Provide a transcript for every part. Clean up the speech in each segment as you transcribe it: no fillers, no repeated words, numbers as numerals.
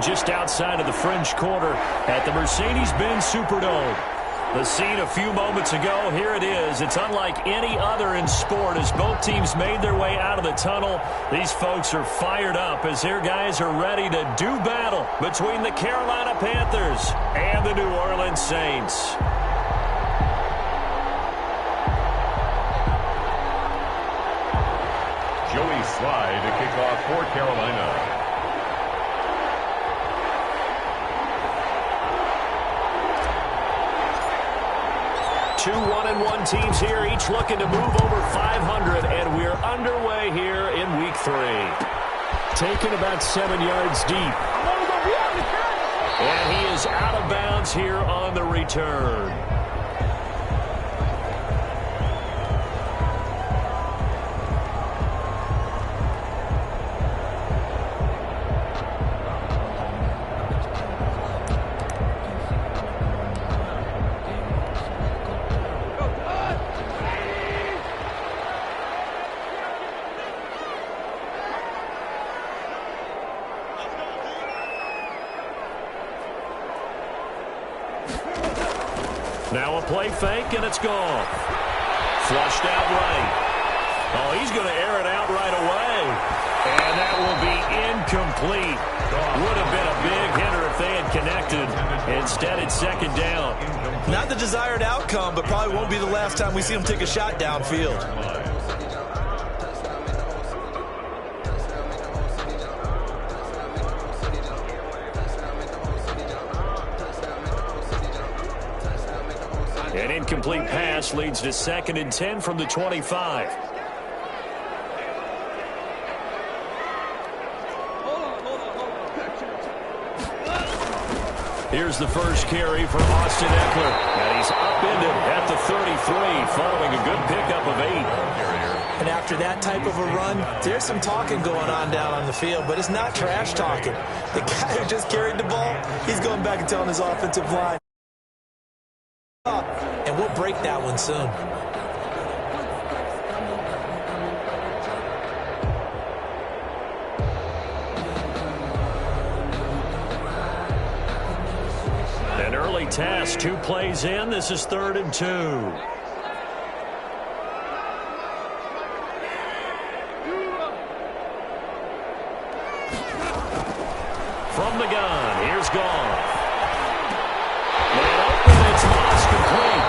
Just outside of the French Quarter at the Mercedes-Benz Superdome. The scene a few moments ago, here it is. It's unlike any other in sport as both teams made their way out of the tunnel. These folks are fired up as their guys are ready to do battle between the Carolina Panthers and the New Orleans Saints. Joey Slye to kick off for Carolina. 2 1-1 teams here, each looking to move over 500, and we're underway here in Week 3. Taken about 7 yards deep. And he is out of bounds here on the return. Now a play fake, and it's gone. Flushed out right. Oh, he's going to air it out right away. And that will be incomplete. Would have been a big hitter if they had connected. Instead, it's second down. Not the desired outcome, but probably won't be the last time we see him take a shot downfield. An incomplete pass leads to 2nd and 10 from the 25. Here's the first carry for Austin Eckler. And he's upended at the 33, following a good pickup of 8. And after that type of a run, there's some talking going on down on the field, but it's not trash talking. The guy who just carried the ball, he's going back and telling his offensive line. And we'll break that one soon. An early task, 2 plays in. This is 3rd and 2. From the gun, here's Goff. It's lost complete.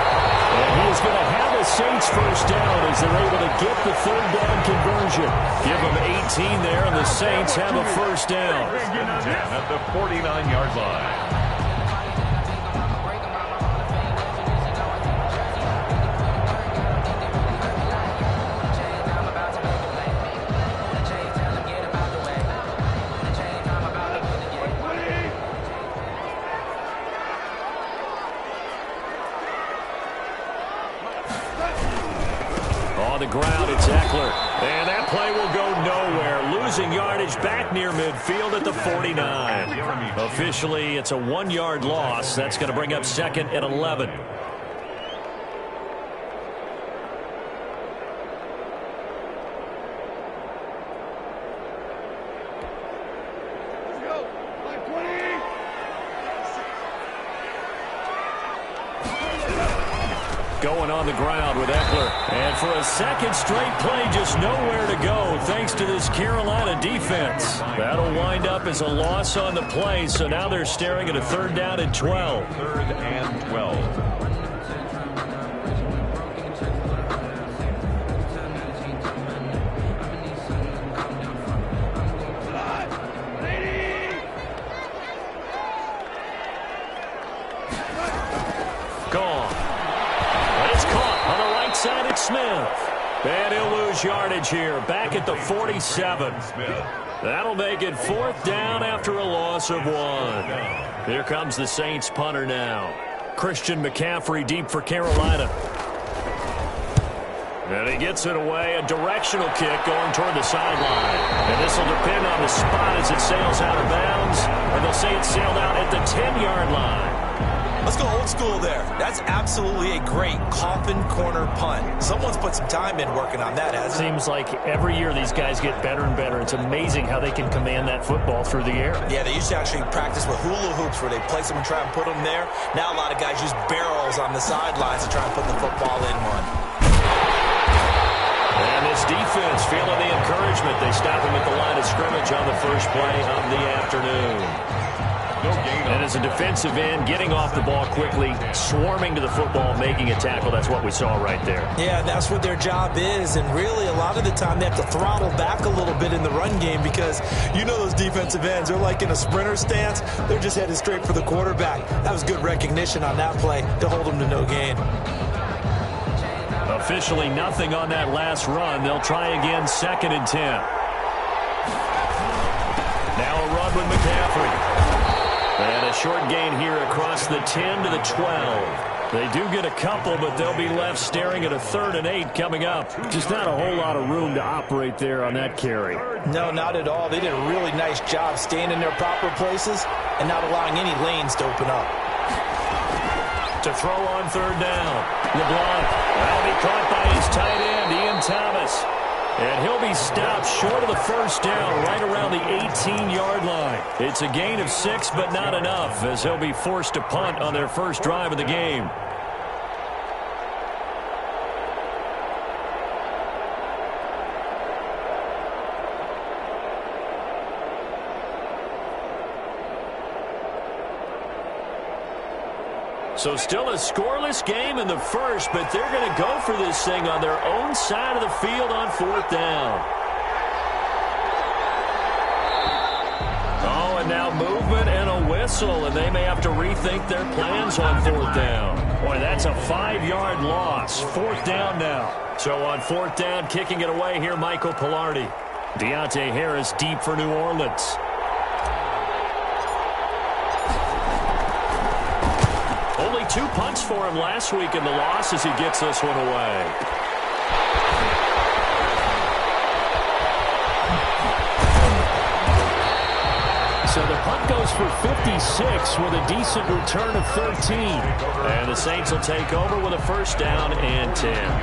And he is going to have a Saints first down as they're able to get the 3rd down conversion. Give them 18 there, and the Saints have a first down. At the 49-yard line. On the ground, it's Eckler. And that play will go nowhere. Losing yardage back near midfield at the 49. Officially, it's a 1-yard loss. That's going to bring up 2nd and 11. Going on the ground with Eckler. And for a second straight play, just nowhere to go thanks to this Carolina defense. That'll wind up as a loss on the play, so now they're staring at a 3rd down and 12. 3rd and 12. Side it's Smith. And he'll lose yardage here. Back at the 47. That'll make it 4th down after a loss of 1. Here comes the Saints punter now. Christian McCaffrey deep for Carolina. And he gets it away. A directional kick going toward the sideline. And this will depend on the spot as it sails out of bounds. Or they'll say it sailed out at the 10-yard line. Let's go old school there. That's absolutely a great coffin corner punt. Someone's put some time in working on that, hasn't it? Seems like every year these guys get better and better. It's amazing how they can command that football through the air. Yeah, they used to actually practice with hula hoops where they place them and try and put them there. Now a lot of guys use barrels on the sidelines to try and put the football in one. And this defense feeling the encouragement. They stop him at the line of scrimmage on the first play of the afternoon. And as a defensive end, getting off the ball quickly, swarming to the football, making a tackle. That's what we saw right there. Yeah, that's what their job is. And really, a lot of the time, they have to throttle back a little bit in the run game because you know those defensive ends, they're like in a sprinter stance. They're just headed straight for the quarterback. That was good recognition on that play to hold them to no gain. Officially nothing on that last run. They'll try again, 2nd and 10. Now a run with McCaffrey. And a short gain here across the 10 to the 12. They do get a couple, but they'll be left staring at a 3rd and 8 coming up. Just not a whole lot of room to operate there on that carry. No, not at all. They did a really nice job staying in their proper places and not allowing any lanes to open up. To throw on 3rd down. LeBlanc. That'll be caught by his tight end, Ian Thomas. And he'll be stopped short of the first down right around the 18-yard line. It's a gain of 6, but not enough, as he'll be forced to punt on their first drive of the game. So still a scoreless game in the first, but they're going to go for this thing on their own side of the field on 4th down. Oh, and now movement and a whistle, and they may have to rethink their plans on 4th down. Boy, that's a 5-yard loss. 4th down now. So on 4th down, kicking it away here, Michael Pilardi. Deontay Harris deep for New Orleans. Only 2 punts for him last week in the loss as he gets this one away. So the punt goes for 56 with a decent return of 13. And the Saints will take over with a 1st down and 10.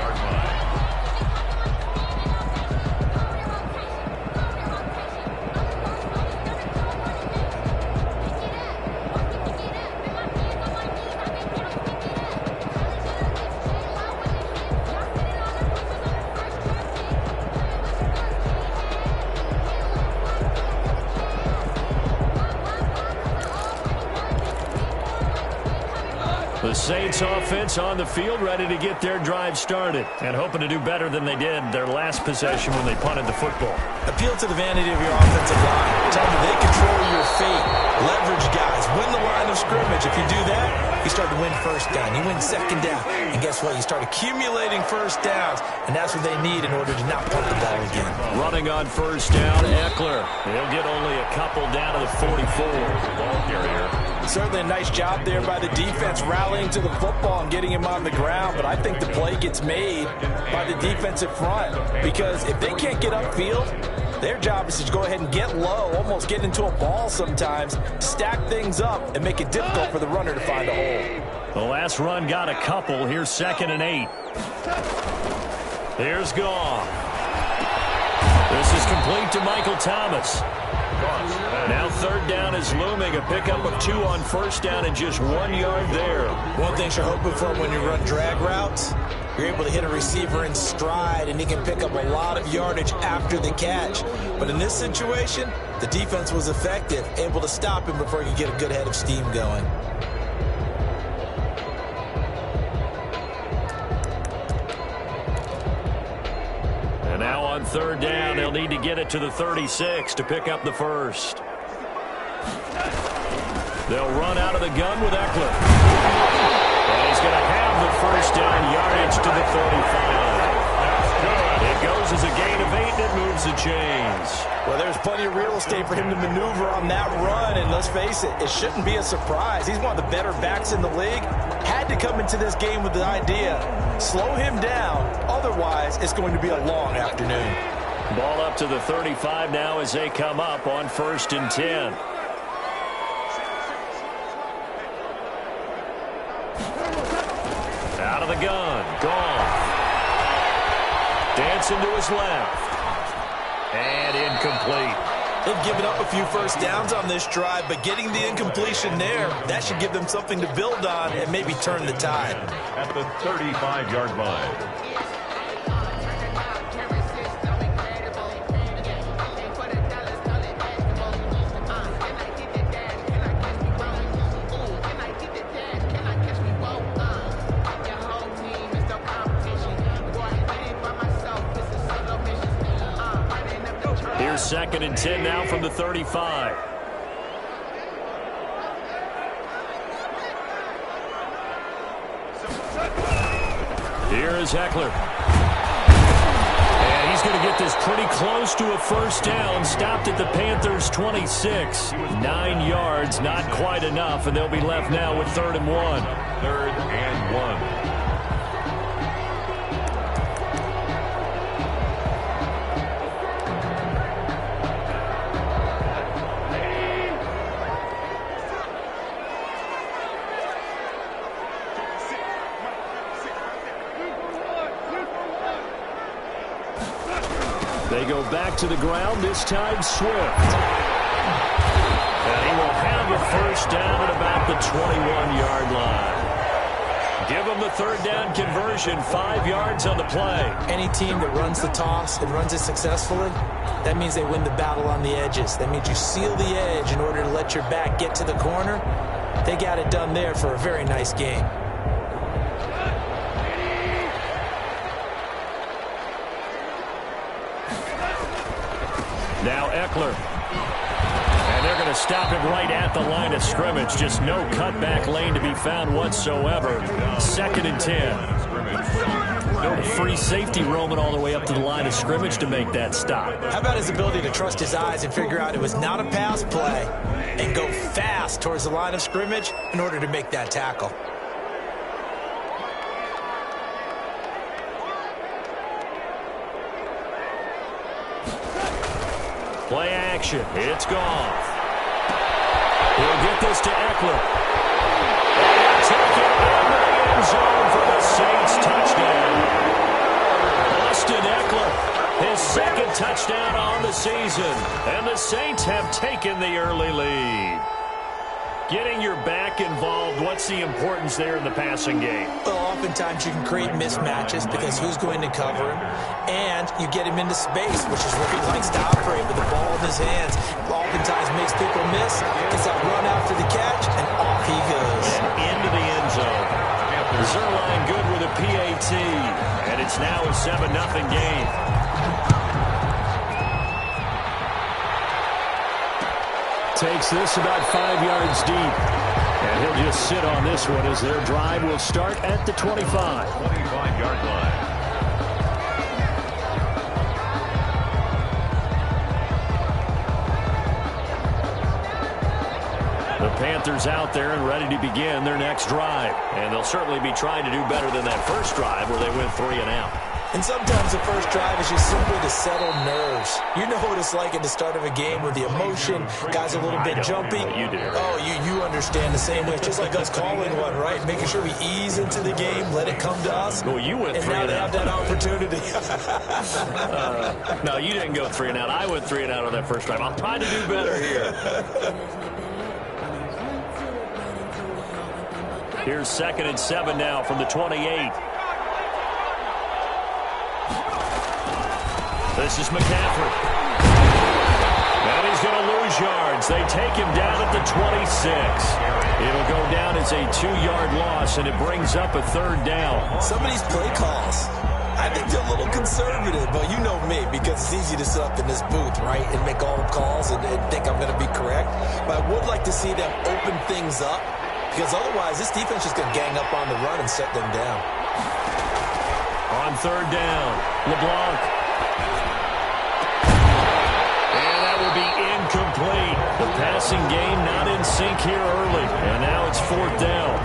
The Saints offense on the field, ready to get their drive started and hoping to do better than they did their last possession when they punted the football. Appeal to the vanity of your offensive line. Tell them they control your fate. Leverage guys. Win the line of scrimmage. If you do that, you start to win 1st down. You win 2nd down. And guess what? You start accumulating 1st downs. And that's what they need in order to not punt the ball again. Running on 1st down, Eckler. He'll get only a couple down to the 44. Ball carrier. Certainly a nice job there by the defense rallying to the football and getting him on the ground. But I think the play gets made by the defensive front. Because if they can't get upfield, their job is to go ahead and get low, almost get into a ball sometimes, stack things up, and make it difficult for the runner to find a hole. The last run got a couple. Here's 2nd and 8. Here's Goff. This is complete to Michael Thomas. Now 3rd down is looming. A pickup of 2 on 1st down and just 1 yard there. One thing you're hoping for when you run drag routes, you're able to hit a receiver in stride and he can pick up a lot of yardage after the catch. But in this situation, the defense was effective, able to stop him before he could get a good head of steam going. And now on 3rd down, they'll need to get it to the 36 to pick up the 1st. They'll run out of the gun with Eckler. And he's going to have the 1st down yardage to the 35. It goes as a gain of 8 and moves the chains. Well, there's plenty of real estate for him to maneuver on that run, and let's face it, it shouldn't be a surprise. He's one of the better backs in the league. Had to come into this game with the idea, slow him down, otherwise it's going to be a long afternoon. Ball up to the 35 now as they come up on 1st and 10. Out of the gun. Gone. Dancing to his left. And incomplete. They've given up a few first downs on this drive, but getting the incompletion there, that should give them something to build on and maybe turn the tide. At the 35-yard line. Here's 2nd and 10 now from the 35. Here is Eckler. And he's going to get this pretty close to a first down. Stopped at the Panthers' 26. 9 yards, not quite enough, and they'll be left now with 3rd and 1. 3rd and 1. They go back to the ground, this time Swift. And he will have a first down at about the 21-yard line. Give them the 3rd down conversion, 5 yards on the play. Any team that runs the toss and runs it successfully, that means they win the battle on the edges. That means you seal the edge in order to let your back get to the corner. They got it done there for a very nice game. Now Eckler. And they're going to stop him right at the line of scrimmage. Just no cutback lane to be found whatsoever. 2nd and 10. No free safety roaming all the way up to the line of scrimmage to make that stop. How about his ability to trust his eyes and figure out it was not a pass play and go fast towards the line of scrimmage in order to make that tackle. Play action. It's gone. He'll get this to Eckler. Take it into the end zone for the Saints touchdown. Austin Eckler, his 2nd touchdown on the season. And the Saints have taken the early lead. Getting your back involved, what's the importance there in the passing game? Well, oftentimes you can create mismatches because who's going to cover him, and you get him into space, which is where he likes to operate with the ball in his hands. Oftentimes makes people miss, gets that run after the catch, and off he goes. And into the end zone. Zerline good with a PAT, and it's now a 7-0 game. Takes this about 5 yards deep. And he'll just sit on this one as their drive will start at the 25. 25-yard line. The Panthers out there and ready to begin their next drive. And they'll certainly be trying to do better than that first drive where they went 3 and out. And sometimes the first drive is just simply to settle nerves. You know what it's like at the start of a game with the emotion, guys a little bit jumpy. You do. Oh, you understand the same way. It's just like us calling one, right? Making sure we ease into the game, let it come to us. Well, you went 3 and out. And now they have that opportunity. No, you didn't go 3 and out. I went 3 and out on that first drive. I'll try to do better here. Here's 2nd and 7 now from the 28. This is McCaffrey. And he's going to lose yards. They take him down at the 26. It'll go down as a 2-yard loss, and it brings up a 3rd down. Some of these play calls, I think they're a little conservative, but you know me, because it's easy to sit up in this booth, right, and make all the calls and think I'm going to be correct. But I would like to see them open things up, because otherwise this defense is going to gang up on the run and set them down. On 3rd down, LeBlanc. Incomplete. The passing game not in sync here early. And now it's 4th down.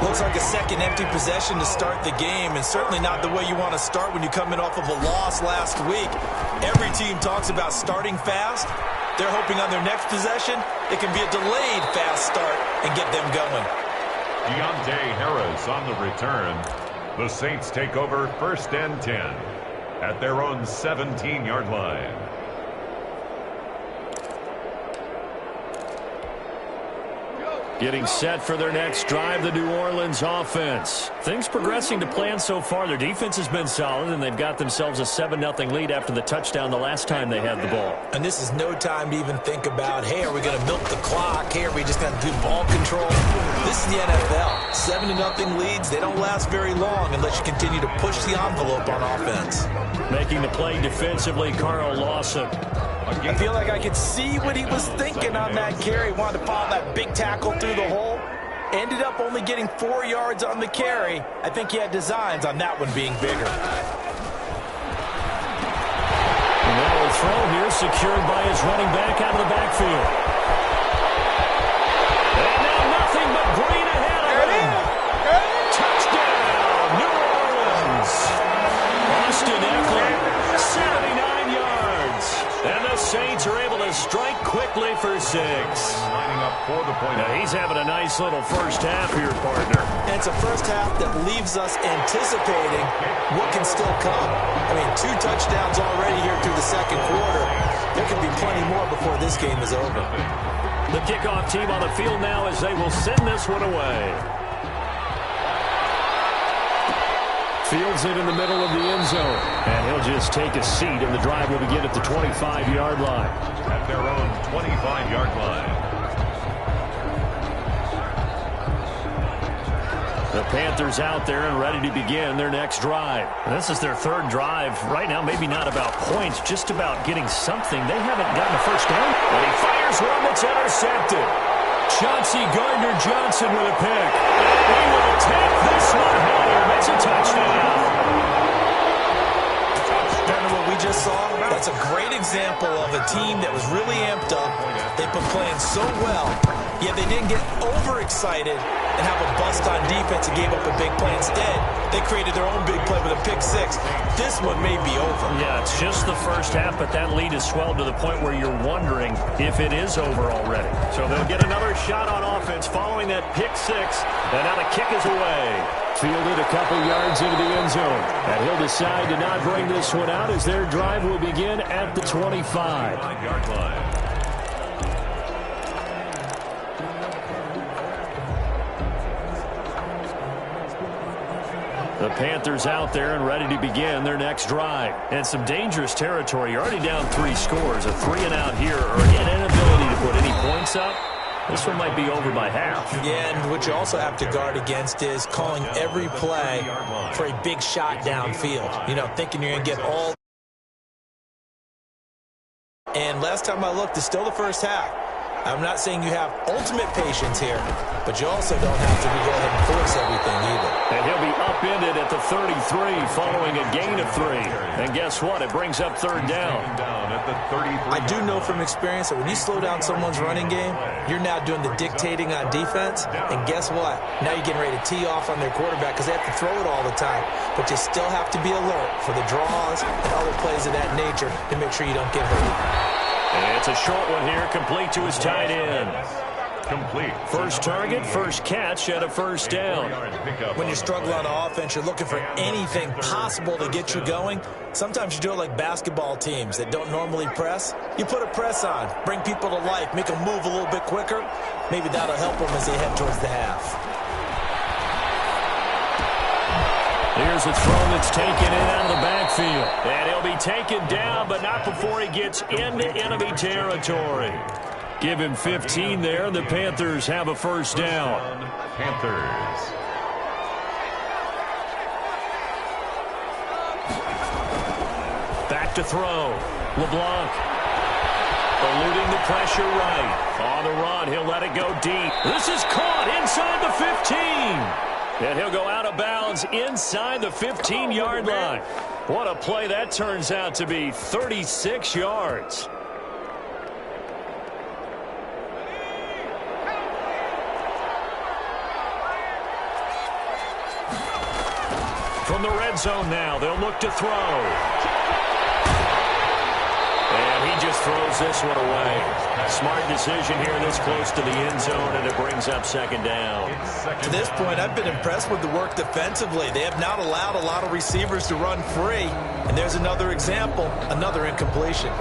Looks like a second empty possession to start the game, and certainly not the way you want to start when you're coming off of a loss last week. Every team talks about starting fast. They're hoping on their next possession, it can be a delayed fast start and get them going. Deontay Harris on the return. The Saints take over 1st and 10 at their own 17-yard line. Getting set for their next drive, the New Orleans offense. Things progressing to plan so far. Their defense has been solid, and they've got themselves a 7-0 lead after the touchdown the last time they had the ball. And this is no time to even think about, hey, are we going to milk the clock? Hey, are we just going to do ball control? This is the NFL. 7-0 leads, they don't last very long unless you continue to push the envelope on offense. Making the play defensively, Carl Lawson. I feel like I could see what he was thinking on that carry. Wanted to follow that big tackle through the hole. Ended up only getting 4 yards on the carry. I think he had designs on that one being bigger. And now a throw here, secured by his running back out of the backfield. And now nothing but green ahead of him. Touchdown, New Orleans. Austin Eckler, 79 yards. And the Saints are able to strike quickly for 6. Lining up for the point. Now he's having a nice little first half here, partner. And it's a first half that leaves us anticipating what can still come. I mean, 2 touchdowns already here through the second quarter. There could be plenty more before this game is over. The kickoff team on the field now as they will send this one away. Fields it in the middle of the end zone. And he'll just take a seat, and the drive will begin at the 25-yard line. At their own 25-yard line. The Panthers out there and ready to begin their next drive. And this is their 3rd drive. Right now, maybe not about points, just about getting something. They haven't gotten a first down. And he fires one that's intercepted. Chauncey Gardner-Johnson with a pick. And he will take this one home. It's a touchdown. Remember what we just saw? That's a great example of a team that was really amped up. They've been playing so well, yet they didn't get overexcited and have a bust on defense and gave up a big play. Instead, they created their own big play with a pick 6. This one may be over. Yeah, it's just the first half, but that lead has swelled to the point where you're wondering if it is over already. So they'll get another shot on offense following that pick 6, and now the kick is away. Fielded a couple yards into the end zone, and he'll decide to not bring this one out as their drive will begin at the 25-yard line. The Panthers out there and ready to begin their next drive. And some dangerous territory. You're already down 3 scores. A 3-and-out here, or an inability to put any points up. This one might be over by half. Yeah, and what you also have to guard against is calling every play for a big shot downfield. You know, thinking you're going to get all. And last time I looked, it's still the first half. I'm not saying you have ultimate patience here, but you also don't have to go ahead and force everything either. And he'll be upended at the 33 following a gain of 3. And guess what? It brings up 3rd down. At the 33. I do know from experience that when you slow down someone's running game, you're now doing the dictating on defense. And guess what? Now you're getting ready to tee off on their quarterback because they have to throw it all the time. But you still have to be alert for the draws and other plays of that nature to make sure you don't get hurt. And it's a short one here, complete to his tight end. Complete. First target, first catch at a first down. When you struggle on offense, you're looking for anything possible to get you going. Sometimes you do it like basketball teams that don't normally press. You put a press on, bring people to life, make them move a little bit quicker. Maybe that'll help them as they head towards the half. Here's a throw that's taken in out of the backfield. And he'll be taken down, but not before he gets into enemy territory. Give him 15 there, and the Panthers have a first down. Panthers. Back to throw. LeBlanc. Eluding the pressure right. On the run, he'll let it go deep. This is caught inside the 15. And he'll go out of bounds inside the 15-yard line. What a play that turns out to be, 36 yards. From the red zone now, they'll look to throw. And he just throws this one away. Smart decision here this close to the end zone, and it brings up second down. To this point, I've been impressed with the work defensively. They have not allowed a lot of receivers to run free. And there's another example, another incompletion.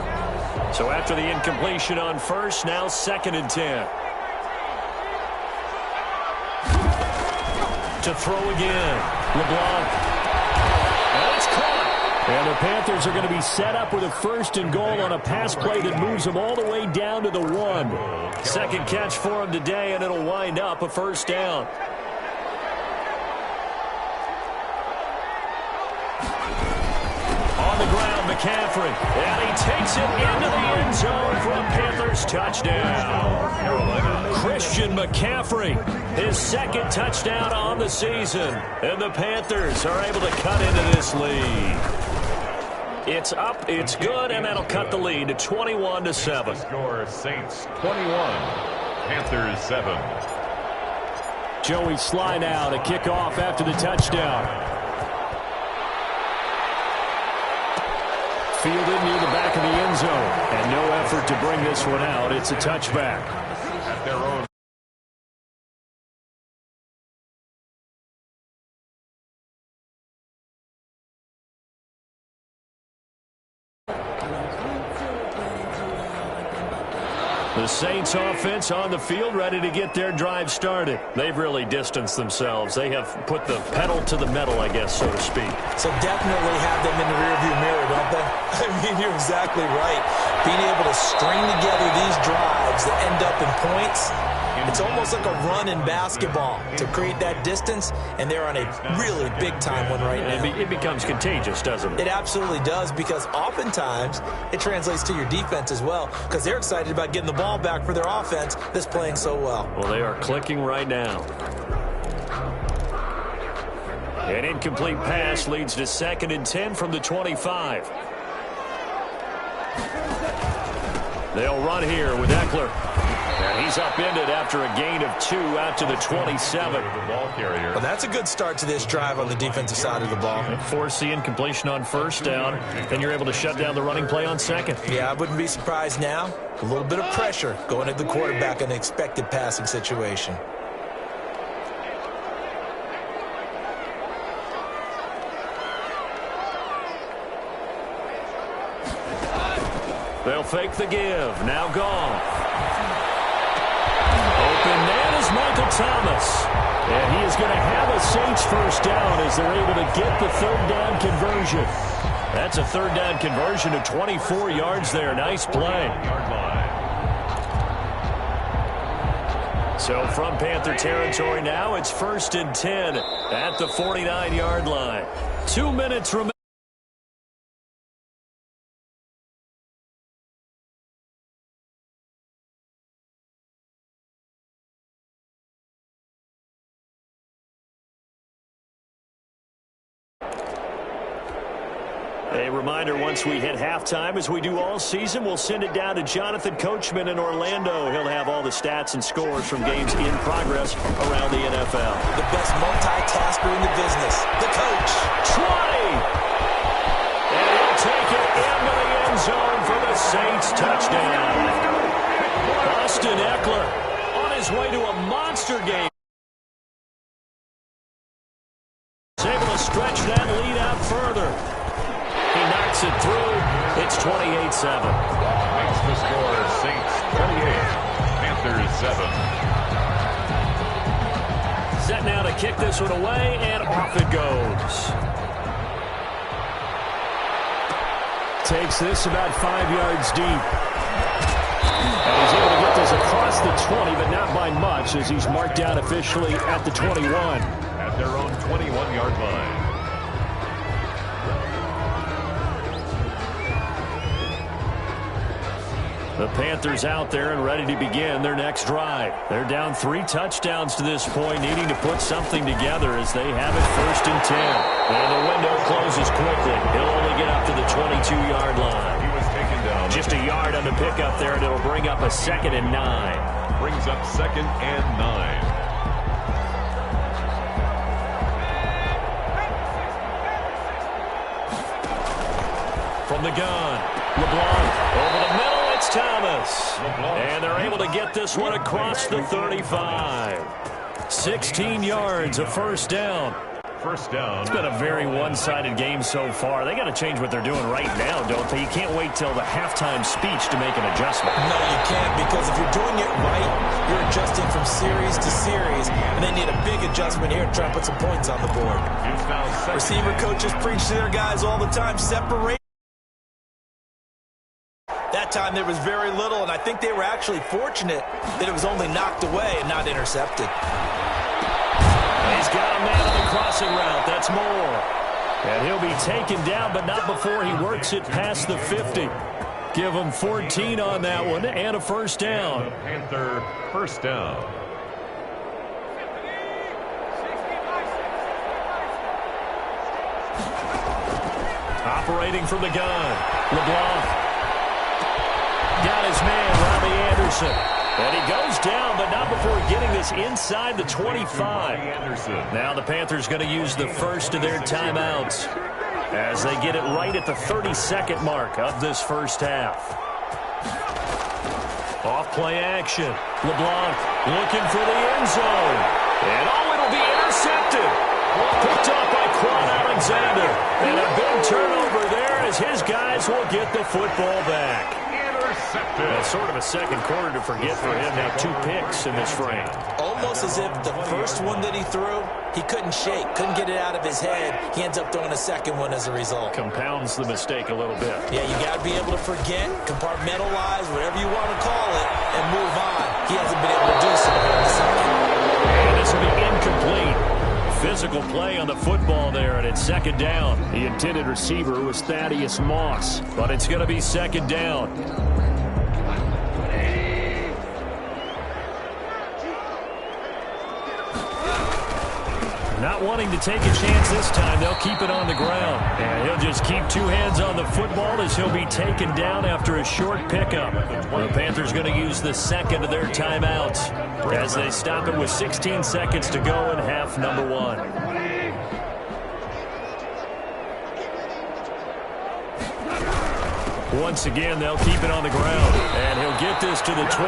So after the incompletion on first, now 2nd and 10. To throw again. LeBlanc. And it's caught. And the Panthers are going to be set up with a 1st and goal on a pass play that moves them all the way down to the 1. Second catch for him today, and it'll wind up a 1st down. On the ground, McCaffrey. And he takes it into the end zone for a Panthers touchdown. Christian McCaffrey, his 2nd touchdown on the season. And the Panthers are able to cut into this lead. It's up, it's good, and that'll cut the lead to 21-7. Score Saints 21, Panthers 7. Joey Sly now to kick off after the touchdown. Fielded near the back of the end zone, and no effort to bring this one out. It's a touchback. At their own. The Saints offense on the field, ready to get their drive started. They've really distanced themselves. They have put the pedal to the metal, I guess, so to speak. So definitely have them in the rearview mirror, don't they? I mean, you're exactly right. Being able to string together these drives that end up in points, it's almost like a run in basketball to create that distance, and they're on a really big-time one right now. It becomes contagious, doesn't it? It absolutely does, because oftentimes it translates to your defense as well, because they're excited about getting the ball back for their offense that's playing so well. Well, they are clicking right now. An incomplete pass leads to 2nd and 10 from the 25. They'll run here with Eckler. And he's upended after a gain of 2 out to the 27. The ball carrier. Well, that's a good start to this drive on the defensive side of the ball. Force the incompletion on 1st down. Then you're able to shut down the running play on 2nd. Yeah, I wouldn't be surprised now. A little bit of pressure going at the quarterback in an expected passing situation. They'll fake the give. Now Goff. Open man is Michael Thomas. And he is going to have a Saints 1st down as they're able to get the 3rd down conversion. That's a 3rd down conversion of 24 yards there. Nice play. So from Panther territory now, it's 1st and 10 at the 49-yard line. 2 minutes remaining. A reminder, once we hit halftime, as we do all season, we'll send it down to Jonathan Coachman in Orlando. He'll have all the stats and scores from games in progress around the NFL. The best multitasker in the business, the coach. 20! And he'll take it into the end zone for the Saints touchdown. Austin Eckler on his way to a monster game. He's able to stretch that lead out further. He knocks it through. It's 28-7. Makes the score Saints 28, Panthers 7. Set now to kick this one away, and off it goes. Takes this about 5 yards deep. And he's able to get this across the 20, but not by much, as he's marked down officially at the 21. At their own 21-yard line. The Panthers out there and ready to begin their next drive. They're down 3 touchdowns to this point, needing to put something together as they have it 1st and 10. And the window closes quickly. He'll only get up to the 22-yard line. He was taken down. Just a yard on the pickup there, and it'll bring up a 2nd and 9. Brings up 2nd and 9. From the gun, LeBlanc over the middle. Thomas. And they're able to get this one across the 35. 16 yards, a first down. First down. It's been a very one-sided game so far. They got to change what they're doing right now, don't they? You can't wait till the halftime speech to make an adjustment. No, you can't, because if you're doing it right, you're adjusting from series to series, and they need a big adjustment here to try and put some points on the board. Receiver coaches preach to their guys all the time, separate. That time there was very little, and I think they were actually fortunate that it was only knocked away and not intercepted. He's got a man on the crossing route. That's Moore. And he'll be taken down, but not before he works it past the 50. Give him 14 on that one and a first down. The Panther first down. Operating from the gun. LeBlanc. Got his man, Robbie Anderson. And he goes down, but not before getting this inside the 25. Now the Panthers going to use the first of their timeouts as they get it right at the 32nd mark of this first half. Off play action. LeBlanc looking for the end zone. And it'll be intercepted. Picked up by Quan Alexander. And a big turnover there as his guys will get the football back. That's sort of a second quarter to forget for him. Now 2 picks in this frame. Almost as if the first one that he threw, he couldn't shake, couldn't get it out of his head. He ends up throwing a second one as a result. Compounds the mistake a little bit. Yeah, you got to be able to forget, compartmentalize, whatever you want to call it, and move on. He hasn't been able to do so here in the second. And this will be incomplete. Physical play on the football there, and it's second down. The intended receiver was Thaddeus Moss, but it's going to be second down. Not wanting to take a chance this time, they'll keep it on the ground. And he'll just keep 2 hands on the football as he'll be taken down after a short pickup. The Panthers going to use the second of their timeouts as they stop it with 16 seconds to go in half number 1. Once again, they'll keep it on the ground. And he'll get this to the 23,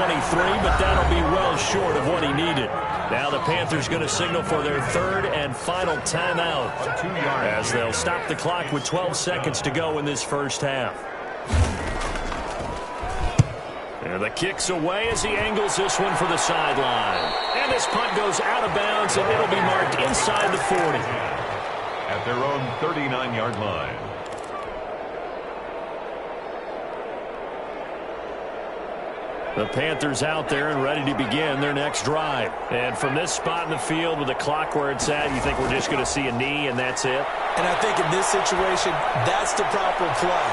but that'll be well short of what he needed. Now the Panthers going to signal for their third and final timeout as they'll stop the clock with 12 seconds to go in this first half. And the kick's away as he angles this one for the sideline. And this punt goes out of bounds, and it'll be marked inside the 40. At their own 39-yard line. The Panthers out there and ready to begin their next drive. And from this spot in the field with the clock where it's at, you think we're just going to see a knee and that's it? And I think in this situation, that's the proper play.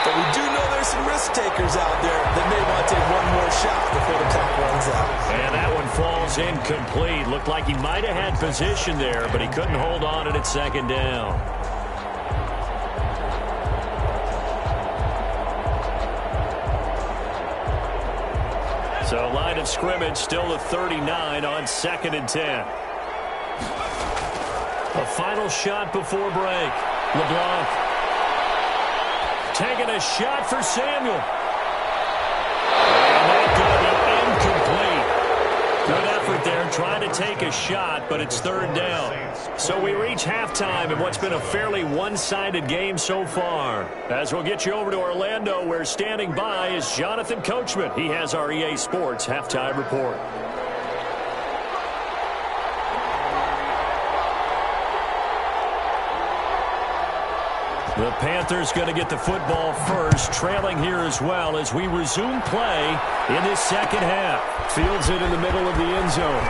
But we do know there's some risk takers out there that may want to take one more shot before the clock runs out. And that one falls incomplete. Looked like he might have had position there, but he couldn't hold on to it at second down. So line of scrimmage still the 39 on 2nd and 10. A final shot before break. LeBlanc taking a shot for Samuel. And that's going to be incomplete. Good effort there trying to take a shot, but it's third down. So we reach halftime in what's been a fairly one-sided game so far. As we'll get you over to Orlando, where standing by is Jonathan Coachman. He has our EA Sports halftime report. The Panthers going to get the football first, trailing here as well as we resume play in this second half. Fields it in the middle of the end zone.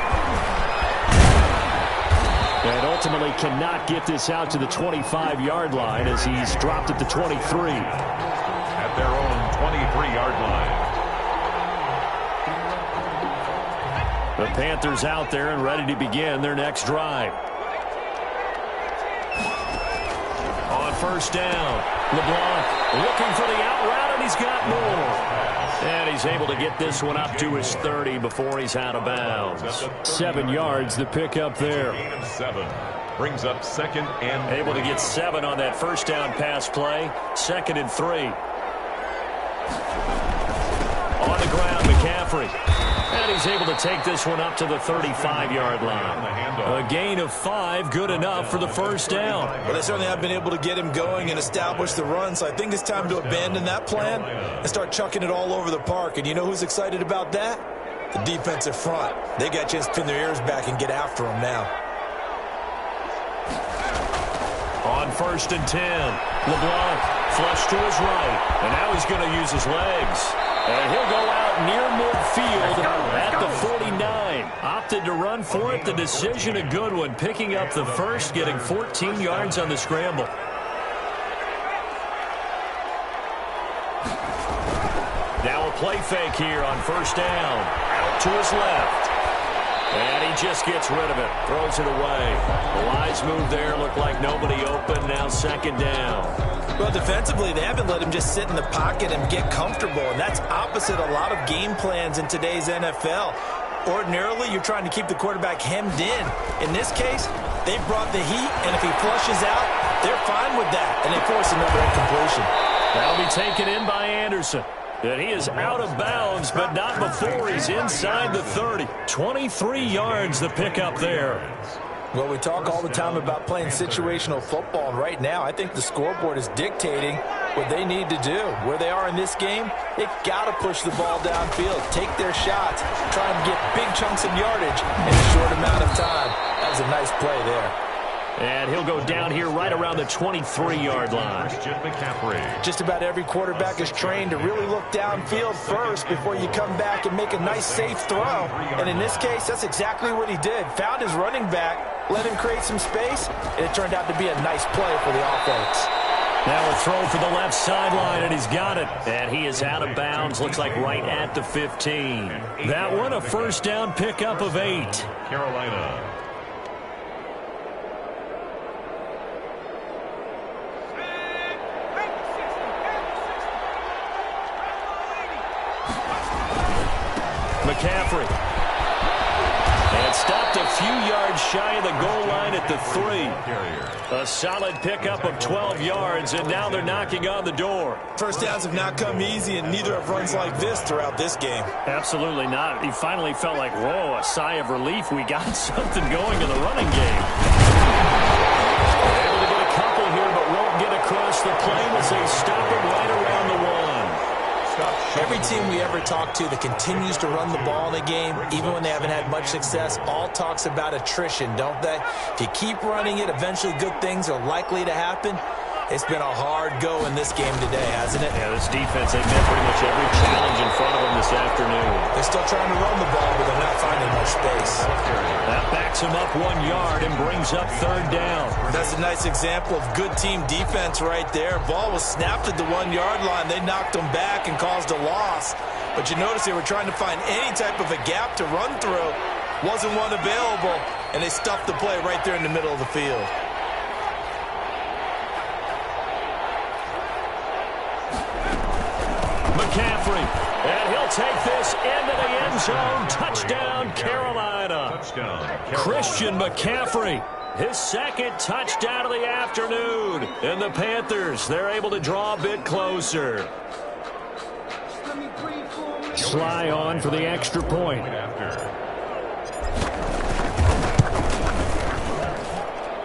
And ultimately cannot get this out to the 25-yard line as he's dropped at the 23. At their own 23-yard line. The Panthers out there and ready to begin their next drive. On first down, LeBlanc looking for the out route, and he's got more. And he's able to get this one up to his 30 before he's out of bounds. 7 yards the pickup there. Gain of 7. Brings up 2nd and able to get 7 on that first down pass play. 2nd and 3. On the ground, McCaffrey. And he's able to take this one up to the 35-yard line. A gain of 5, good enough for the first down. Well, they certainly have been able to get him going and establish the run, so I think it's time to abandon that plan and start chucking it all over the park. And you know who's excited about that? The defensive front. They got a chance to pin their ears back and get after him now. On 1st and 10, LeBlanc flush to his right, and now he's going to use his legs. And he'll go out near midfield at the 49. Opted to run for it. The decision a good one, picking up the first, getting 14 yards on the scramble. Now a play fake here on 1st down. Out to his left. And he just gets rid of it. Throws it away. The wise move there. Looked like nobody open. Now 2nd down. Well, defensively, they haven't let him just sit in the pocket and get comfortable. And that's opposite a lot of game plans in today's NFL. Ordinarily, you're trying to keep the quarterback hemmed in. In this case, they brought the heat. And if he flushes out, they're fine with that. And they force another incompletion. That'll be taken in by Anderson. And he is out of bounds, but not before he's inside the 30. 23 yards the pickup there. Well, we talk all the time about playing situational football, and right now I think the scoreboard is dictating what they need to do. Where they are in this game, they've got to push the ball downfield, take their shots, try and get big chunks of yardage in a short amount of time. That was a nice play there. And he'll go down here right around the 23-yard line. Just about every quarterback is trained to really look downfield first before you come back and make a nice, safe throw. And in this case, that's exactly what he did. Found his running back, let him create some space, and it turned out to be a nice play for the offense. Now a throw for the left sideline, and he's got it. And he is out of bounds, looks like right at the 15. That one, a 1st down pickup of 8. Carolina. McCaffrey. And stopped a few yards shy of the goal line at the 3. A solid pickup of 12 yards, and now they're knocking on the door. First downs have not come easy, and neither have runs like this throughout this game. Absolutely not. He finally felt like, whoa, a sigh of relief. We got something going in the running game. Able to get a couple here, but won't get across the plane as they stop him right around the 1. Every team we ever talk to that continues to run the ball in a game, even when they haven't had much success, all talks about attrition, don't they? If you keep running it, eventually good things are likely to happen. It's been a hard go in this game today, hasn't it? Yeah, this defense, they've met pretty much every challenge in front of them this afternoon. They're still trying to run the ball, but they're not finding much space. That backs him up 1 yard and brings up 3rd down. That's a nice example of good team defense right there. Ball was snapped at the 1 yard line. They knocked them back and caused a loss. But you notice they were trying to find any type of a gap to run through. Wasn't one available, and they stuffed the play right there in the middle of the field. McCaffrey, and he'll take this into the end zone. Touchdown, Carolina. Christian McCaffrey, his 2nd touchdown of the afternoon. And the Panthers, they're able to draw a bit closer. Sly on for the extra point.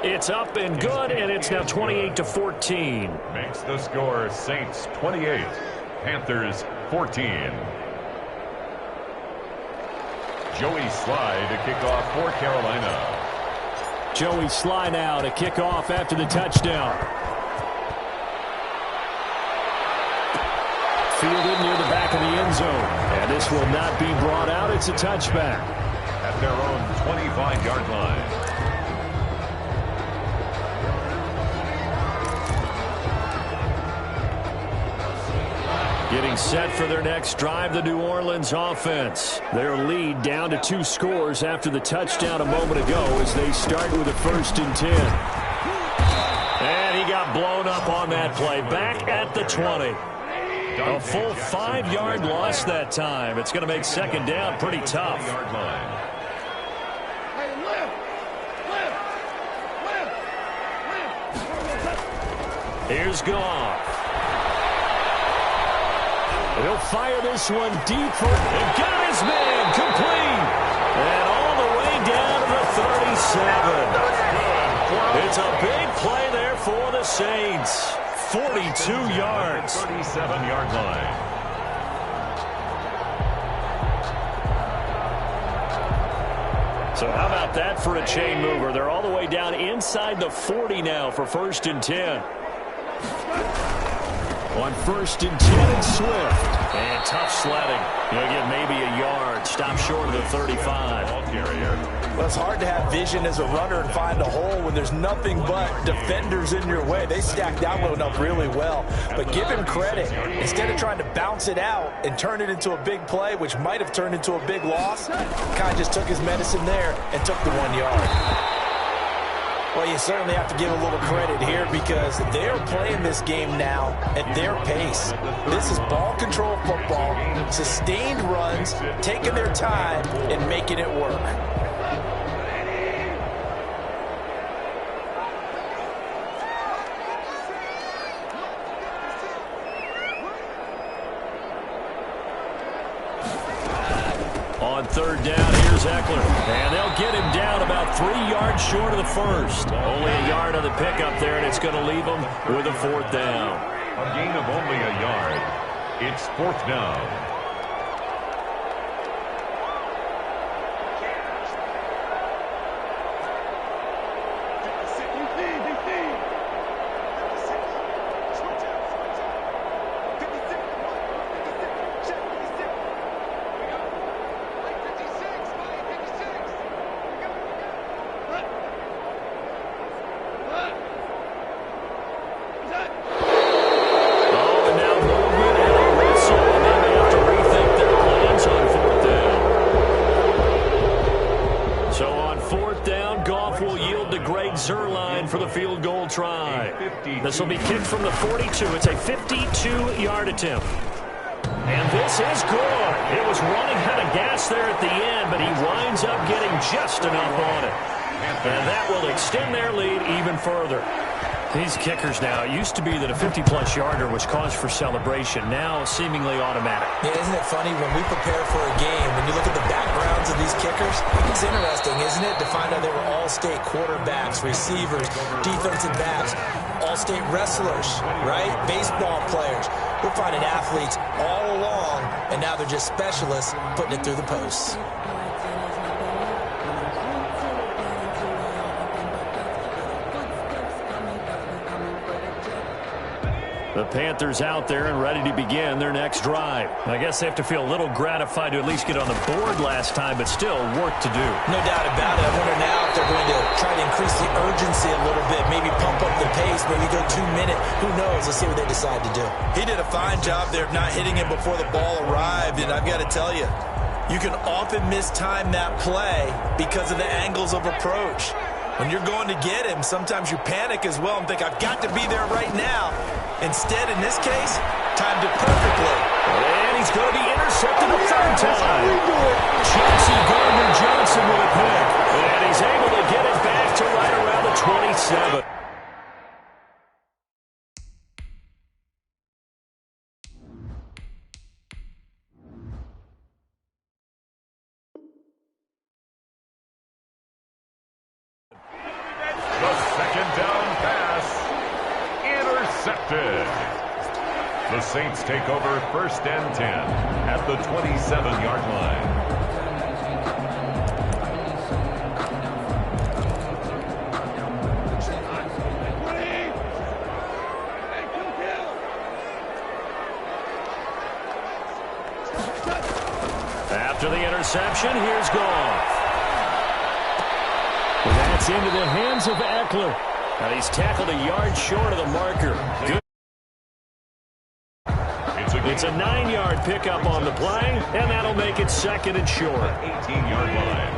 It's up and good, and it's now 28-14. Makes the score Saints 28, Panthers 14. Joey Sly to kick off for Carolina. Joey Sly now to kick off after the touchdown. Fielded near the back of the end zone. And this will not be brought out. It's a touchback. At their own 25-yard line. Getting set for their next drive, the New Orleans offense. Their lead down to 2 scores after the touchdown a moment ago as they start with a 1st and 10. And he got blown up on that play. Back at the 20. A full 5-yard loss that time. It's going to make 2nd down pretty tough. Here's Goff. He'll fire this one deep for it. And got his man complete. And all the way down to the 37. It's a big play there for the Saints. 42 yards. 37-yard line. So how about that for a chain mover? They're all the way down inside the 40 now for 1st and 10. On 1st and 10, and Swift. And tough sledding. He'll get maybe a yard. Stop short of the 35. Ball carrier. Well, it's hard to have vision as a runner and find a hole when there's nothing but defenders in your way. They stacked that one up really well. But give him credit. Instead of trying to bounce it out and turn it into a big play, which might have turned into a big loss, kind of just took his medicine there and took the 1 yard. Well, you certainly have to give a little credit here because they're playing this game now at their pace. This is ball control football, sustained runs, taking their time and making it work. On 3rd down, here's Eckler. And they'll get him down about 3 yards short of the 1st. Only a yard on the pickup there, and it's going to leave him with a 4th down. A gain of only a yard. It's 4th down. For the field goal try. This will be kicked from the 42. It's a 52-yard attempt. And this is good. It was running out of gas there at the end, but he winds up getting just enough on it. And that will extend their lead even further. These kickers now, it used to be that a 50-plus yarder was cause for celebration. Now seemingly automatic. Yeah, isn't it funny when we prepare for a game, when you look at the backgrounds of these kickers, it's interesting, isn't it, to find out they were all-state quarterbacks, receivers, defensive backs, all-state wrestlers, right? Baseball players. We're finding athletes all along, and now they're just specialists putting it through the posts. The Panthers out there and ready to begin their next drive. I guess they have to feel a little gratified to at least get on the board last time, but still work to do. No doubt about it. I wonder now if they're going to try to increase the urgency a little bit, maybe pump up the pace, maybe go 2 minutes. Who knows? Let's see what they decide to do. He did a fine job there of not hitting it before the ball arrived, and I've got to tell you, you can often mistime that play because of the angles of approach. When you're going to get him, sometimes you panic as well and think, I've got to be there right now. Instead, in this case, timed it perfectly. And he's going to be intercepted a 3rd time. Chauncey Gardner-Johnson with a pick. And he's able to get it back to right around the 27. The Saints take over 1st and 10 at the 27-yard line. After the interception, here's Goff. That's into the hands of Eckler. And he's tackled a yard short of the marker. Good. It's a 9-yard pickup on the play, and that'll make it 2nd and short. 18-yard line.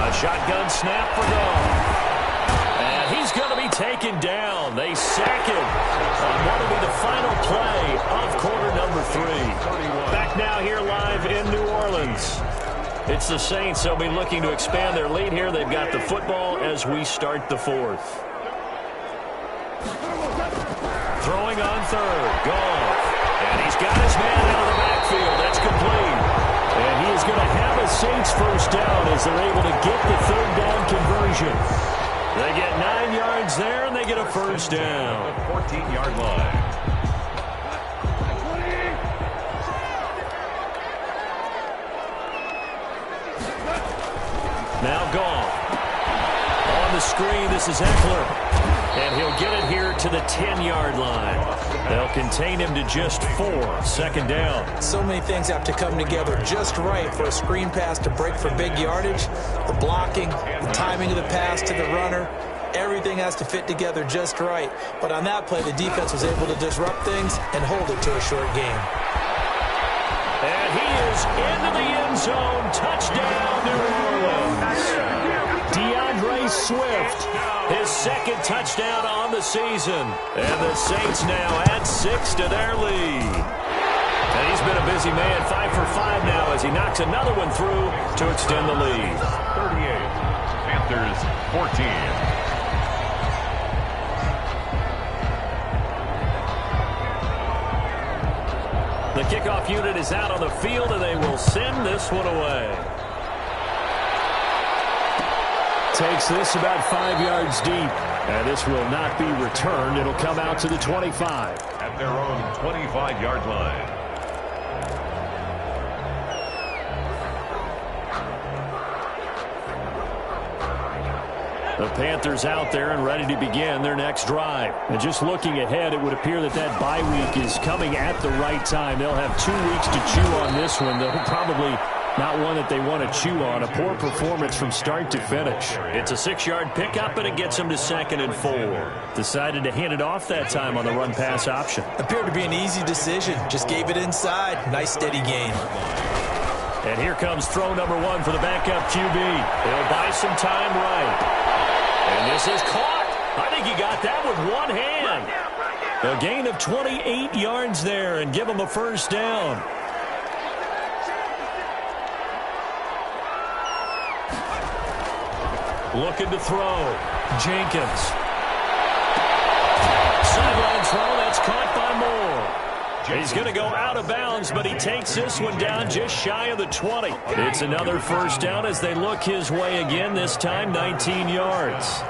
A shotgun snap for Goff. And he's going to be taken down. They sack him on what will be the final play of quarter number 3. Back now here live in New Orleans. It's the Saints. They'll be looking to expand their lead here. They've got the football as we start the fourth. Throwing on third. Goff. And he's got his man out of the backfield. That's complete. And he is going to have a Saints first down as they're able to get the third down conversion. They get 9 yards there, and they get a first down. 14-yard line. Now Goff. On the screen, this is Eckler. And he'll get it here to the 10-yard line. They'll contain him to just 4. Second down. So many things have to come together just right for a screen pass to break for big yardage. The blocking, the timing of the pass to the runner. Everything has to fit together just right. But on that play, the defense was able to disrupt things and hold it to a short game. And he is into the end zone. Touchdown, New Orleans. DeAndre Swift, his second touchdown on the season. And the Saints now add 6 to their lead. And he's been a busy man, 5 for 5 now as he knocks another one through to extend the lead. 38, Panthers 14. The kickoff unit is out on the field, and they will send this one away. Takes this about 5 yards deep, and this will not be returned. It'll come out to the 25. At their own 25-yard line. The Panthers out there and ready to begin their next drive. And just looking ahead, it would appear that that bye week is coming at the right time. They'll have 2 weeks to chew on this one. They'll probably not one that they want to chew on. A poor performance from start to finish. It's a 6-yard pickup, and it gets them to 2nd and 4. Decided to hand it off that time on the run-pass option. Appeared to be an easy decision. Just gave it inside. Nice, steady gain. And here comes throw number 1 for the backup QB. He'll buy some time right. And this is caught. I think he got that with one hand. A gain of 28 yards there and give him a first down. Looking to throw. Jenkins. Sideline throw. That's caught by Moore. He's going to go out of bounds, but he takes this one down just shy of the 20. It's another first down as they look his way again, this time 19 yards.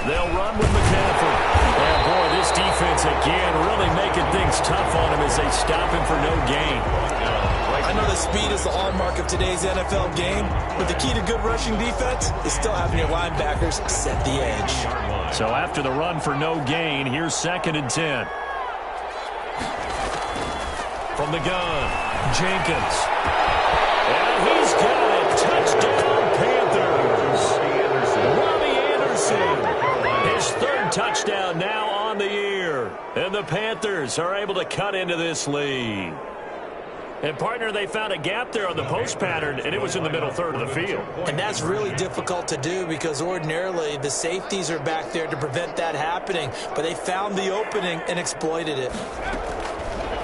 They'll run with McCaffrey. And boy, this defense again really making things tough on him as they stop him for no gain. I know that speed is the hallmark of today's NFL game, but the key to good rushing defense is still having your linebackers set the edge. So after the run for no gain, here's 2nd and 10. From the gun, Jenkins. And he's got it. Touchdown, Panthers. Robbie Anderson. His 3rd touchdown now on the year. And the Panthers are able to cut into this lead. And, partner, they found a gap there on the post pattern, and it was in the middle third of the field. And that's really difficult to do because ordinarily the safeties are back there to prevent that happening. But they found the opening and exploited it.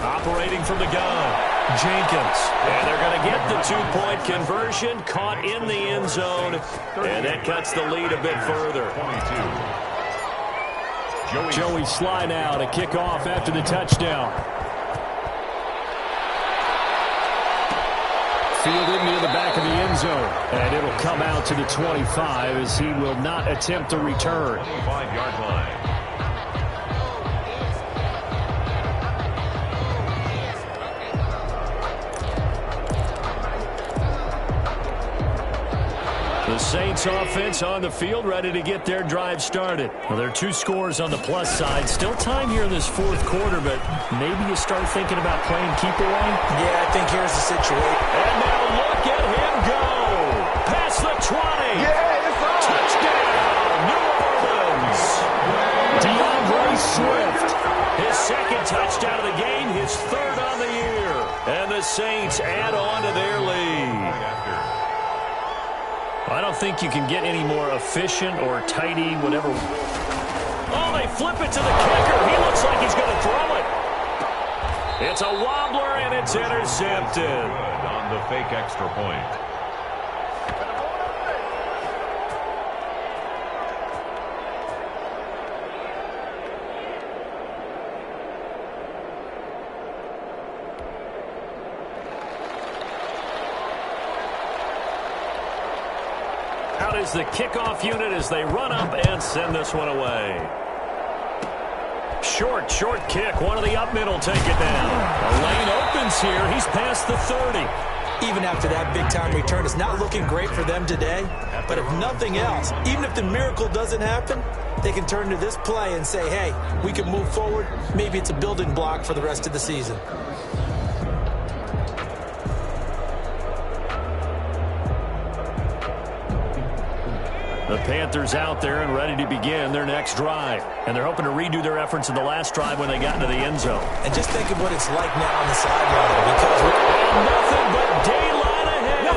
Operating from the gun, Jenkins. And they're going to get the 2-point conversion, caught in the end zone, and that cuts the lead a bit further. Joey slide out, a kickoff after the touchdown. Fielded near the back of the end zone. And it'll come out to the 25 as he will not attempt the return. 25-yard line. The Saints offense on the field, ready to get their drive started. Well, there are 2 scores on the plus side. Still time here in this 4th quarter, but maybe you start thinking about playing keep away. Yeah, I think here's the situation. And now look at him go. Past the 20. Yeah, it's on. Touchdown, New Orleans. DeAndre Swift. His 2nd touchdown of the game, his 3rd on the year. And the Saints add on to their lead. I don't think you can get any more efficient or tidy, whatever. Oh, they flip it to the kicker. He looks like he's going to throw it. It's a wobbler, and it's intercepted. On the fake extra point. Out is the kickoff unit as they run up and send this one away. Short kick. One of the up mid will take it down. The lane opens here. He's past the 30. Even after that big-time return, it's not looking great for them today. But if nothing else, even if the miracle doesn't happen, they can turn to this play and say, hey, we can move forward. Maybe it's a building block for the rest of the season. The Panthers out there and ready to begin their next drive. And they're hoping to redo their efforts in the last drive when they got into the end zone. And just think of what it's like now on the sideline. Because nothing but daylight ahead.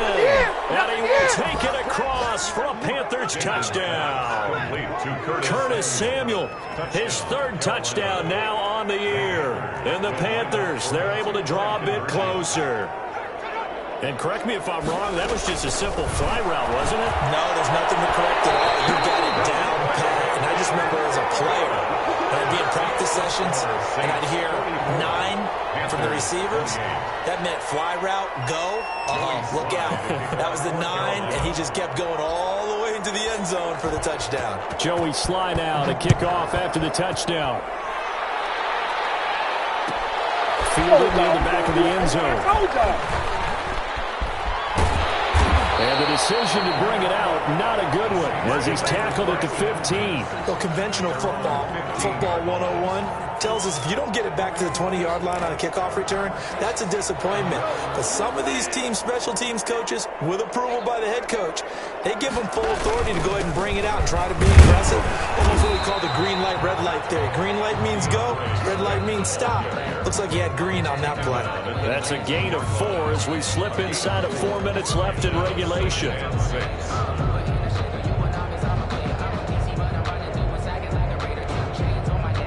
And he will take it across for a Panthers touchdown. Curtis Samuel, his third touchdown now on the year. And the Panthers, they're able to draw a bit closer. And correct me if I'm wrong, that was just a simple fly route, wasn't it? No, there's nothing to correct at all. You got it down pat. And I just remember as a player, when I'd be in practice sessions, and I'd hear 9 from the receivers, that meant fly route, go, look out. That was the 9, and he just kept going all the way into the end zone for the touchdown. Joey Sly now to kick off after the touchdown. Fielded near the back of the end zone. And the decision to bring it out, not a good one, as he's tackled at the 15. Well, conventional football 101, tells us if you don't get it back to the 20-yard line on a kickoff return, that's a disappointment. But some of these special teams coaches, with approval by the head coach, they give them full authority to go ahead and bring it out and try to be aggressive. Almost what we call the green light, red light theory. Green light means go, red light means stop. Looks like he had green on that play. That's a gain of 4 as we slip inside of 4 minutes left in regulation.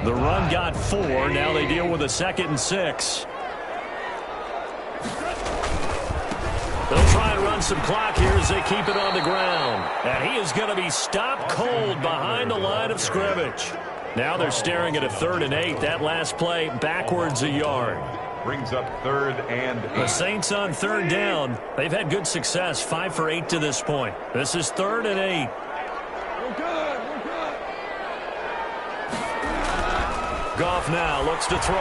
The run got 4. Now they deal with a 2nd and 6. They'll try and run some clock here as they keep it on the ground. And he is going to be stopped cold behind the line of scrimmage. Now they're staring at a 3rd and 8. That last play backwards a yard. Brings up 3rd and 8. The Saints on 3rd down. They've had good success, 5 for 8 to this point. This is 3rd and 8. We're good. Goff now looks to throw.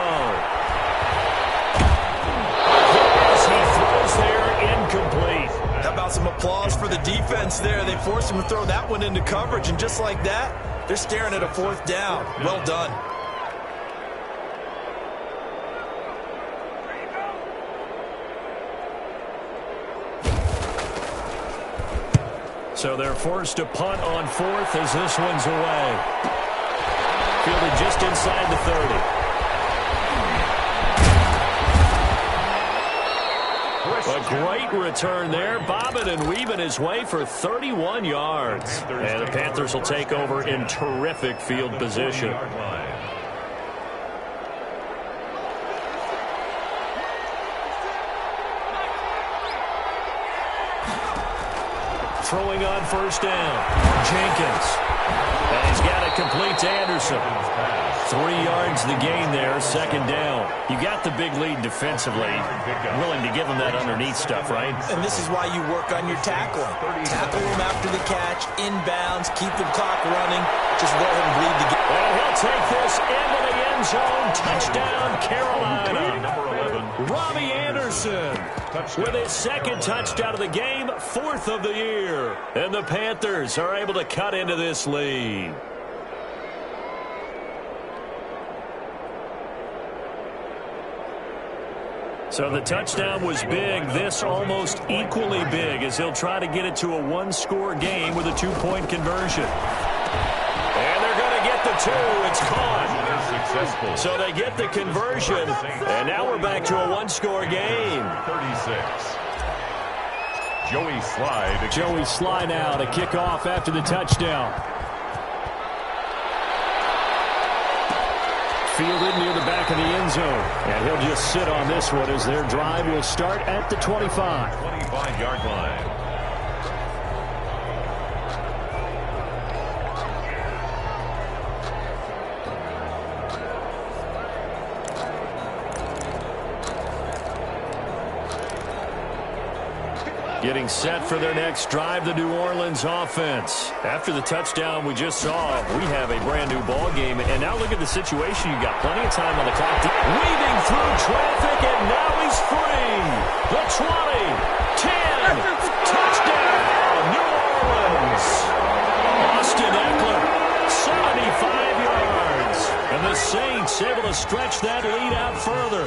As he throws there, incomplete. How about some applause for the defense there? They forced him to throw that one into coverage, and just like that, they're staring at a 4th down. Well done. So they're forced to punt on 4th as this one's away. Fielded just inside the 30. A great return there. Bobbing and weaving his way for 31 yards. And the Panthers will take over in terrific field position. Throwing on 1st down. Jenkins. And he's got it complete to Anderson. 3 yards the gain there, 2nd down. You got the big lead defensively. Willing to give him that underneath stuff, right? And this is why you work on your tackling. Tackle them after the catch, inbounds, keep the clock running. Just let him bleed the game. And he'll take this into the end zone. Touchdown, Carolina. Robbie Anderson with his 2nd touchdown of the game, 4th of the year. And the Panthers are able to cut into this lead. So the touchdown was big. This almost equally big as he'll try to get it to a 1-score game with a 2-point conversion. And they're going to get the 2. It's caught. Successful. So they get the conversion, and now we're back to a 1-score game. 36. Joey Sly now to kick off after the touchdown. Fielded near the back of the end zone. And he'll just sit on this one as their drive will start at the 25. 25-yard line. Getting set for their next drive, the New Orleans offense. After the touchdown we just saw, we have a brand-new ball game. And now look at the situation. You've got plenty of time on the clock. Weaving through traffic, and now he's free. The 20, 10, touchdown, New Orleans. Austin Eckler, 75 yards. And the Saints able to stretch that lead out further.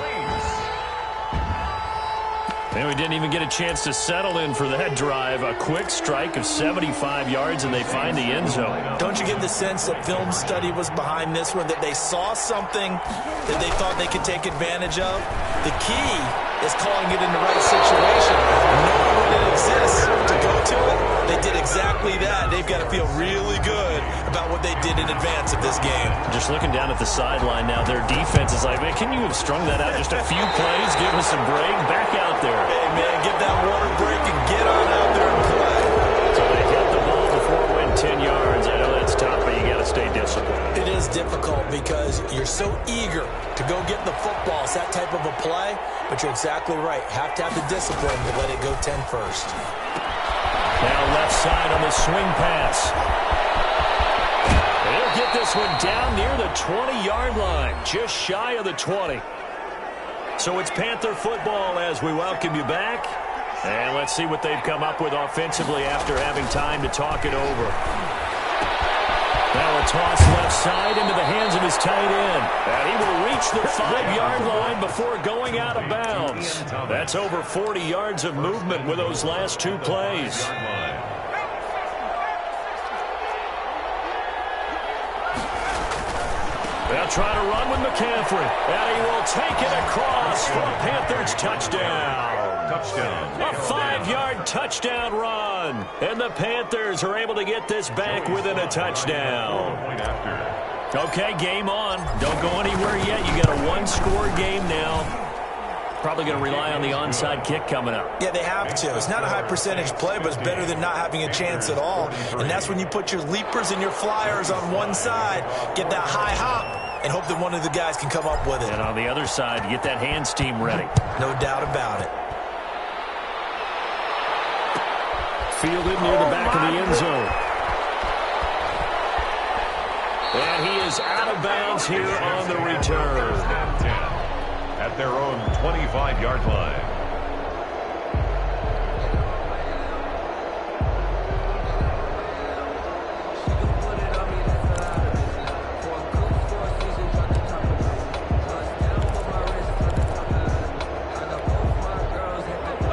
And we didn't even get a chance to settle in for that drive. A quick strike of 75 yards, and they find the end zone. Don't you get the sense that film study was behind this one, that they saw something that they thought they could take advantage of? The key is calling it in the right situation. Knowing when it exists to go to it, they did exactly that. They've got to feel really good about what they did in advance of this game. Just looking down at the sideline now, their defense is like, man, can you have strung that out just a few plays? Give us a break. Back out there. Hey, man, get that water break and get on out there and play. So they hit the ball before it went 10 yards. I know that's tough, but you got to stay disciplined. It is difficult because you're so eager to go get the football. It's that type of a play, but you're exactly right. Have to have the discipline to let it go 10 first. Now left side on the swing pass. They'll get this one down near the 20-yard line, just shy of the 20. So it's Panther football as we welcome you back. And let's see what they've come up with offensively after having time to talk it over. Now a toss left side into the hands of his tight end. And he will reach the 5-yard line before going out of bounds. That's over 40 yards of movement with those last two plays. They'll try to run with McCaffrey. And he will take it across for a Panthers touchdown. A 5-yard touchdown run. And the Panthers are able to get this back within a touchdown. Okay, game on. Don't go anywhere yet. You got a one-score game now. Probably going to rely on the onside kick coming up. Yeah, they have to. It's not a high percentage play, but it's better than not having a chance at all. And that's when you put your leapers and your flyers on one side, get that high hop, and hope that one of the guys can come up with it. And on the other side, get that hands team ready. No doubt about it. Fielded near the back of the end zone. And he is out of bounds here on the return. At their own 25-yard line.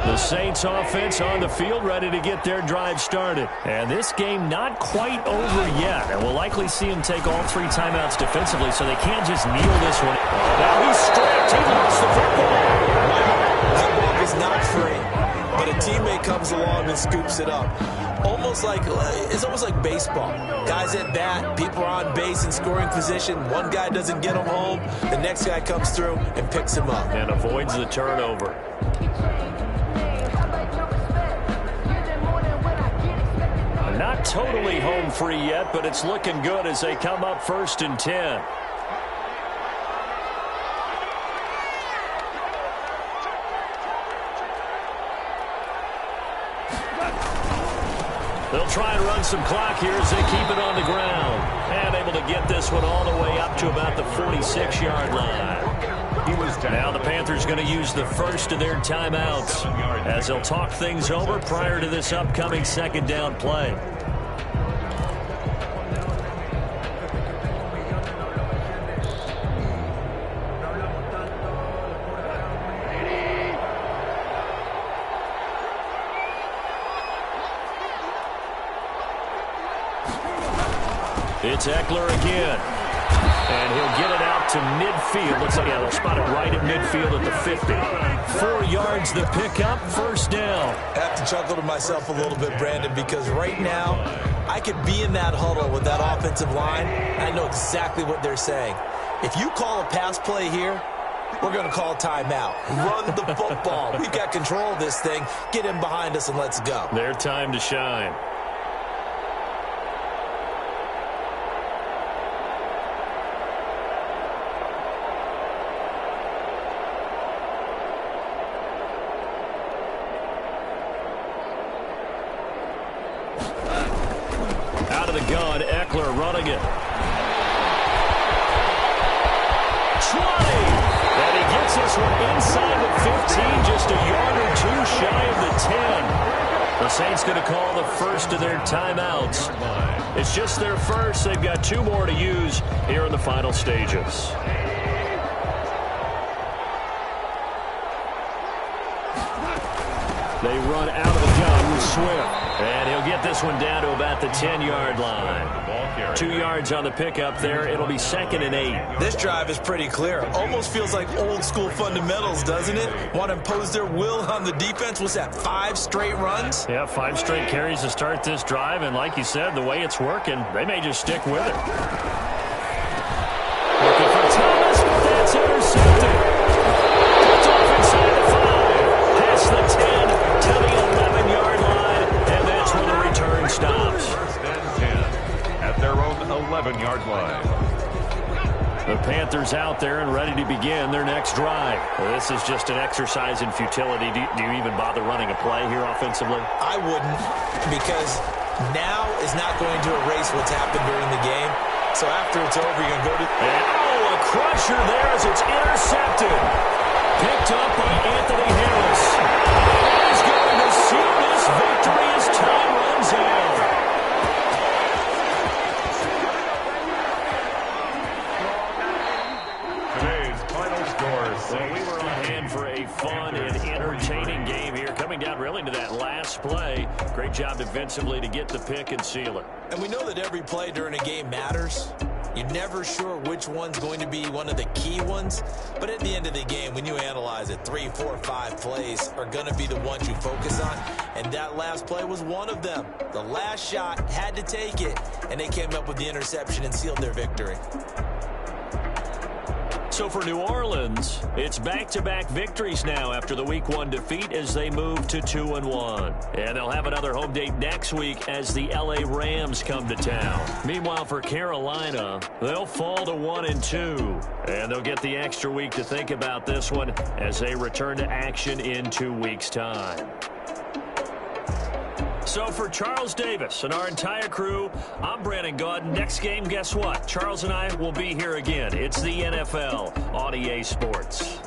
The Saints offense on the field ready to get their drive started. And this game not quite over yet. And we'll likely see him take all three timeouts defensively, so they can't just kneel this one. Now he's stripped. He lost the football. That ball was not free, but a teammate comes along and scoops it up. It's almost like baseball. Guys at bat, people are on base in scoring position. One guy doesn't get him home. The next guy comes through and picks him up. And avoids the turnover. Not totally home free yet, but it's looking good as they come up 1st and 10. They'll try and run some clock here as they keep it on the ground. And able to get this one all the way up to about the 46-yard line. Now the Panthers going to use the first of their timeouts as they'll talk things over prior to this upcoming second down play. It's Eckler again. And he'll get it out to midfield. Looks like they'll spot it right at midfield at the 50. 4 yards the pickup, first down. I have to chuckle to myself a little bit, Brandon, because right now I could be in that huddle with that offensive line. I know exactly what they're saying. If you call a pass play here, we're going to call timeout. Run the football. We've got control of this thing. Get him behind us and let's go. Their time to shine. Out of the gun, Eckler running it. 20. And he gets this one inside the 15, just a yard or two shy of the 10. The Saints going to call the first of their timeouts. It's just their first. They've got 2 more to use here in the final stages. They run out of the gun with Swift. And he'll get this one down to about the 10-yard line. 2 yards on the pickup there. It'll be 2nd and 8. This drive is pretty clear. Almost feels like old school fundamentals, doesn't it? Want to impose their will on the defense. What's that, 5 straight runs? Yeah, 5 straight carries to start this drive. And like you said, the way it's working, they may just stick with it. Looking for Thomas, but that's intercepted. It's off inside the 5. Past the 10 to the 11-yard line. And that's where the return stops. First and 10 at their own 11-yard line. The Panthers out there and ready to begin their next drive. Well, this is just an exercise in futility. Do you even bother running a play here offensively? I wouldn't, because now is not going to erase what's happened during the game. So after it's over, you're going to go to... And, a crusher there as it's intercepted. Picked up by Anthony Harris. And he's going to seal this victory as time runs out. Today's final score. So we were on hand for a fun and entertaining game here. Coming down really to that last play. Great job defensively to get the pick and seal it. And we know that every play during a game matters. You're never sure which one's going to be one of the key ones. But at the end of the game, when you analyze it, 3, 4, 5 plays are going to be the ones you focus on. And that last play was one of them. The last shot had to take it, and they came up with the interception and sealed their victory. So for New Orleans, it's back-to-back victories now after the Week 1 defeat as they move to 2-1. And they'll have another home date next week as the L.A. Rams come to town. Meanwhile, for Carolina, they'll fall to 1-2. And they'll get the extra week to think about this one as they return to action in 2 weeks' time. So for Charles Davis and our entire crew, I'm Brandon Gaudin. Next game, guess what? Charles and I will be here again. It's the NFL on EA Sports.